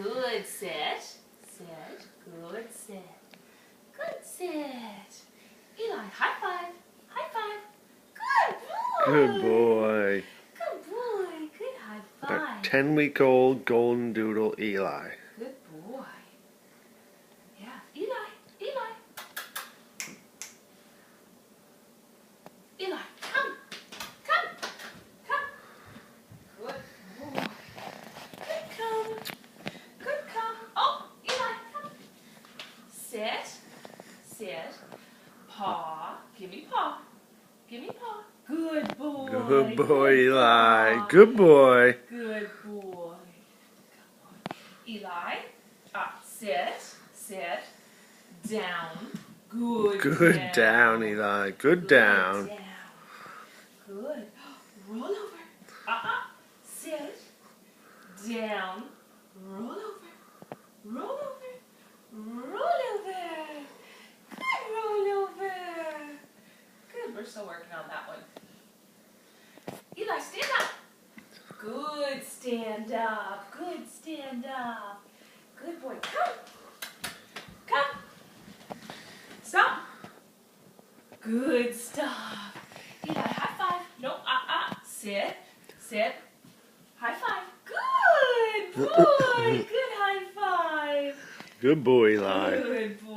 Good, sit. Sit. Good, sit. Good, sit. Eli, high five. High five. Good boy. Good boy. Good boy. Good high five. A 10-week-old golden doodle Eli. Good boy. Yeah, Eli. Eli. Eli, come. Come. Come. Good boy. Good come. Good come. Oh, Eli, come. Sit. Sit. Paw. Give me paw. Give me paw. Good boy. Good boy, Good Eli. paw. Good boy. Good boy. Eli, sit, sit, down, good, Good down, Eli. Good down. Good. Roll over. Sit, down, roll over, roll over, roll over. Good roll over. Good, we're still working on that one. Eli, stand up. Good, stand up. Good, stand up. Good boy. Come. Come. Stop. Good stuff. Eli, high five. No, sit. Sit. High five. Good boy. Good high five. Good boy, Eli. Good boy.